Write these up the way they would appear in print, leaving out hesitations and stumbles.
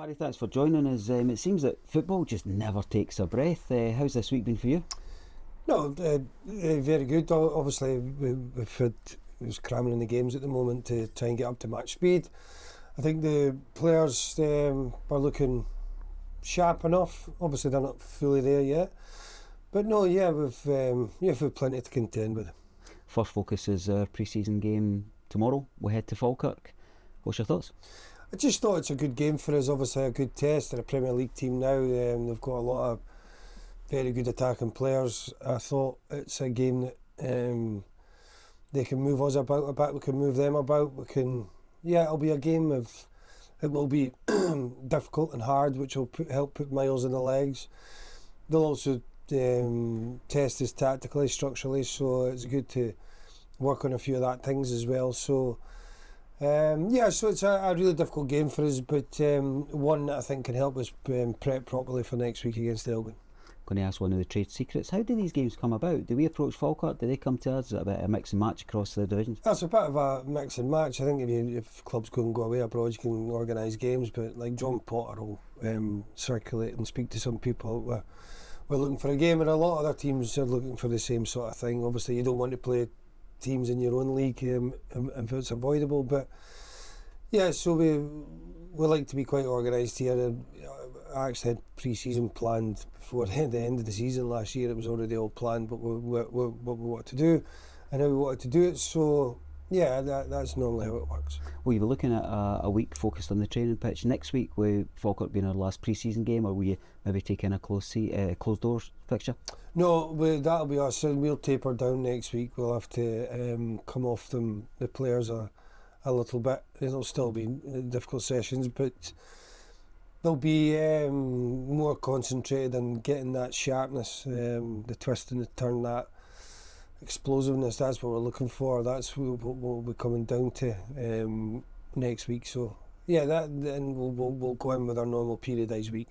Barry, thanks for joining us. It seems that football just never takes a breath. How's this week been for you? No, very good. Obviously, we've had cramming in the games at the moment to try and get up to match speed. I think the players are looking sharp enough. Obviously, they're not fully there yet. But no, we've plenty to contend with. First focus is our pre-season game tomorrow. We head to Falkirk. What's your thoughts? I just thought it's a good game for us. Obviously, a good test. They're a Premier League team now. They've got a lot of very good attacking players. I thought it's a game that they can move us about a bit. We can move them about. It'll be a game of. It will be difficult and hard, which will help put miles in the legs. They'll also test us tactically, structurally. So it's good to work on a few of that things as well. So. So it's a really difficult game for us, but one that I think can help us prep properly for next week against Elgin. Going to ask one of the trade secrets. How do these games come about? Do we approach Falkirk? Do they come to us? Is it a bit of a mix and match across the divisions? That's a bit of a mix and match. I think if clubs go away abroad, you can organise games, but like John Potter will circulate and speak to some people. We're looking for a game, and a lot of other teams are looking for the same sort of thing. Obviously, you don't want to play teams in your own league if it's avoidable, but so we like to be quite organised here. I actually had pre-season planned before the end of the season last year. It was already all planned, but what we wanted to do and how we wanted to do it, so that's normally how it works. Will you be looking at a week focused on the training pitch next week, with Falkirk being our last pre-season game, or will you maybe take in a closed doors fixture? No, that'll be us, and we'll taper down next week. We'll have to come off the players a little bit. It'll still be difficult sessions, but they'll be more concentrated on getting that sharpness, the twist and the turn, that explosiveness. That's what we're looking for. That's what we'll be coming down to next week. So then we'll go in with our normal periodised week.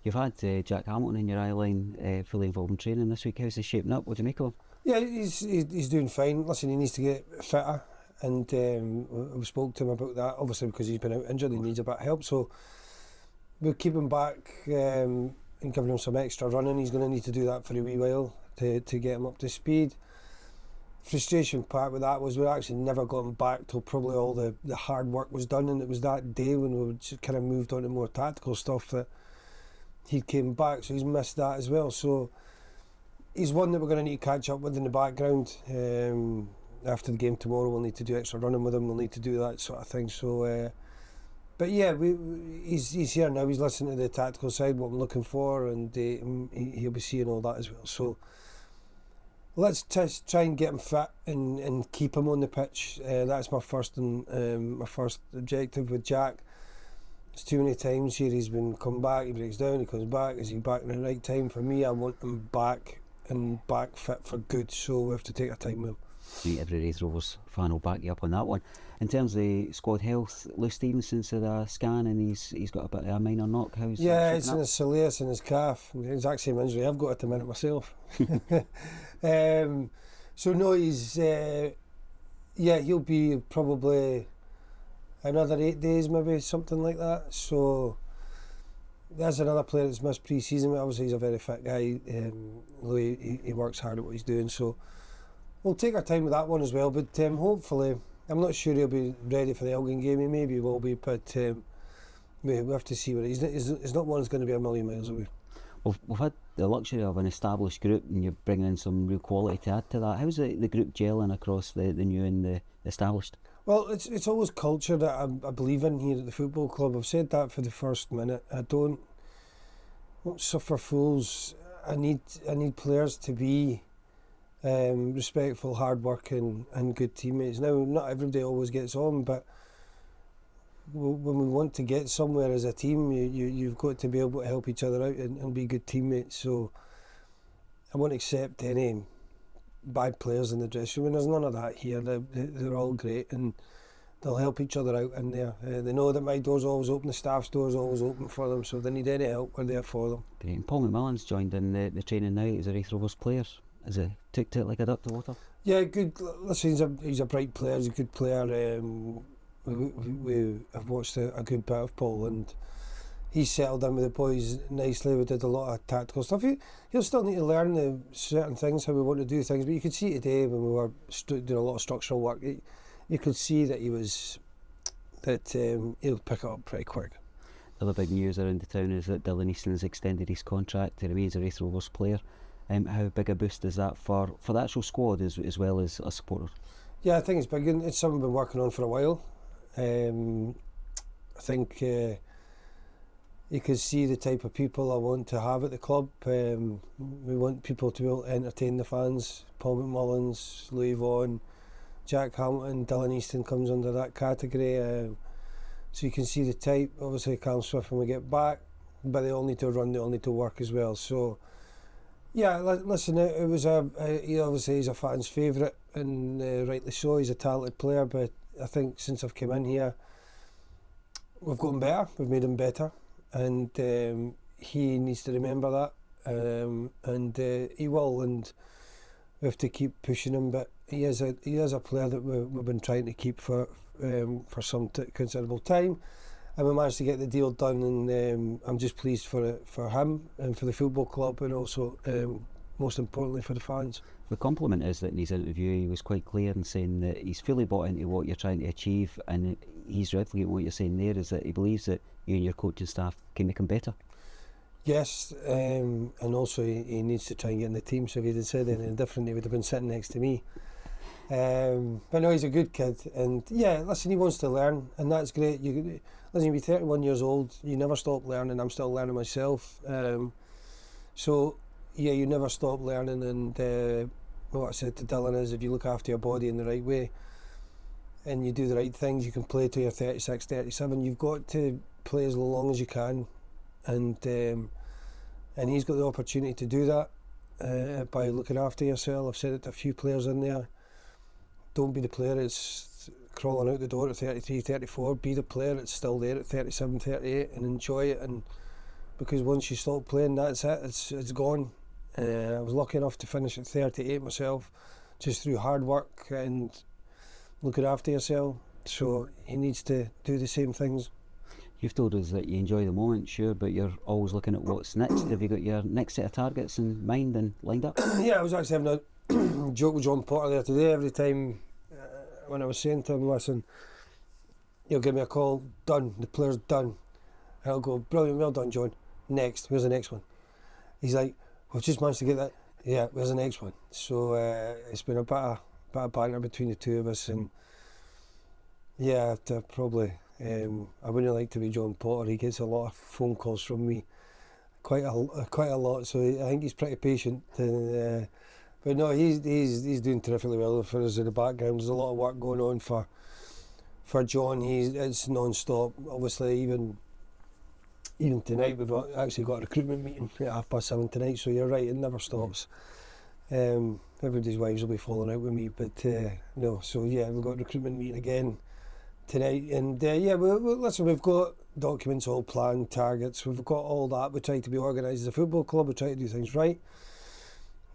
You've had Jack Hamilton in your eye line fully involved in training this week. How's he shaping up? What do you make of him? Yeah, he's doing fine. Listen, he needs to get fitter, and we spoke to him about that. Obviously, because he's been out injured, he needs a bit of help. So we'll keep him back and giving him some extra running. He's going to need to do that for a wee while to get him up to speed. Frustration part with that was we actually never got him back till probably all the hard work was done, and it was that day when we just kind of moved on to more tactical stuff that he came back, so he's missed that as well. So he's one that we're going to need to catch up with in the background. After the game tomorrow, we'll need to do extra running with him, we'll need to do that sort of thing. So but he's here now, he's listening to the tactical side, what I'm looking for, and he'll be seeing all that as well. So let's try and get him fit and keep him on the pitch. That's my first objective with Jack. There's too many times here he's been come back, he breaks down, he comes back. Is he back in the right time? For me, I want him back and back fit for good, so we have to take our time with him. Every Raith Rovers fan will back you up on that one. In terms of the squad health, Lou Stevenson's had a scan and he's got a bit of a minor knock. How's it's in his soleus and his calf, the exact same injury I've got at the minute myself. So no, he'll be probably another 8 days, maybe something like that. So there's another player that's missed pre-season. Obviously he's a very fit guy. Louis, he works hard at what he's doing, so we'll take our time with that one as well. But hopefully, I'm not sure he'll be ready for the Elgin game. He maybe will be, but we have to see what he's not one that's going to be a million miles away. We've had the luxury of an established group, and you're bringing in some real quality to add to that. How's the group gelling across the new and the established? Well, it's always culture that I believe in here at the football club. I've said that for the first minute. I don't suffer fools. I need players to be respectful, hard working and good teammates. Now, not everybody always gets on, but when we want to get somewhere as a team, you've got to be able to help each other out and be good teammates. So I won't accept any bad players in the dressing room. There's none of that here. They're all great and they'll help each other out in there. They know that my door's always open, the staff's door's always open for them, so if they need any help, we're there for them. Great. And Paul McMillan's joined in the training now as a Raith Rovers player. Has he took to it like a duck to water? Yeah, good. Listen, he's a bright player, he's a good player. We have watched a good bit of Paul, and he's settled in with the boys nicely. We did a lot of tactical stuff. He'll still need to learn the certain things, how we want to do things, but you could see today when we were doing a lot of structural work, you could see that he'll pick it up pretty quick. The other big news around the town is that Dylan Easton's extended his contract to remain as a Raith Rovers player. How big a boost is that for the actual squad as well as a supporter? Yeah, I think it's big. It's something we've been working on for a while. I think you can see the type of people I want to have at the club. We want people to be able to entertain the fans. Paul McMullins, Louis Vaughan, Jack Hamilton, Dylan Easton comes under that category. So you can see the type. Obviously, Callum Swift when we get back, but they all need to run, they all need to work as well. So, yeah, listen, it was he obviously he's a fan's favourite, and rightly so. He's a talented player, but I think since I've come in here, we've gotten better. We've made him better, and he needs to remember that, and he will. And we have to keep pushing him. But he is a player that we've been trying to keep for some considerable time, and we managed to get the deal done, and I'm just pleased for him and for the football club, and also most importantly for the fans. The compliment is that in his interview he was quite clear in saying that he's fully bought into what you're trying to achieve, and he's replicating what you're saying there, is that he believes that you and your coaching staff can make him better. Yes, and also he needs to try and get in the team, so if he had said anything different he would have been sitting next to me. But no, he's a good kid, and yeah, listen, he wants to learn, and that's great. Listen, you'll be 31 years old, you never stop learning. I'm still learning myself, so yeah, you never stop learning. And what I said to Dylan is, if you look after your body in the right way and you do the right things, you can play till you're 36, 37. You've got to play as long as you can, and he's got the opportunity to do that by looking after yourself. I've said it to a few players in there. Don't be the player that's crawling out the door at 33, 34. Be the player that's still there at 37, 38, and enjoy it. And because once you stop playing, that's it. It's gone. I was lucky enough to finish at 38 myself, just through hard work and looking after yourself. So he needs to do the same things. You've told us that you enjoy the moment, sure, but you're always looking at what's next. Have you got your next set of targets in mind and lined up? Yeah, I was actually having a joke with John Potter there today. Every time when I was saying to him, listen, he'll give me a call, done, the player's done. And I'll go, brilliant, well done, John. Next, where's the next one? He's like, we've just managed to get that. Yeah, where's the next one? So it's been a bit of banter between the two of us, and yeah, probably. I wouldn't like to be John Potter. He gets a lot of phone calls from me, quite a lot. So I think he's pretty patient. But no, he's doing terrifically well for us in the background. There's a lot of work going on for John. It's non-stop. Obviously, even tonight we've actually got a recruitment meeting at 7:30 tonight. So you're right, it never stops. Everybody's wives will be falling out with me, but no. So yeah, we've got a recruitment meeting again tonight, and yeah, listen, we've got documents all planned, targets, we've got all that. We try to be organised as a football club, we try to do things right.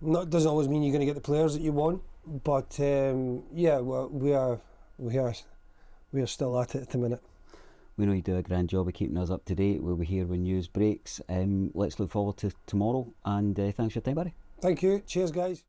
Doesn't always mean you're going to get the players that you want, but yeah, we are still at it at the minute. We know you do a grand job of keeping us up to date. We'll be here when news breaks. Let's look forward to tomorrow, and thanks for your time, Barry. Thank you, cheers guys.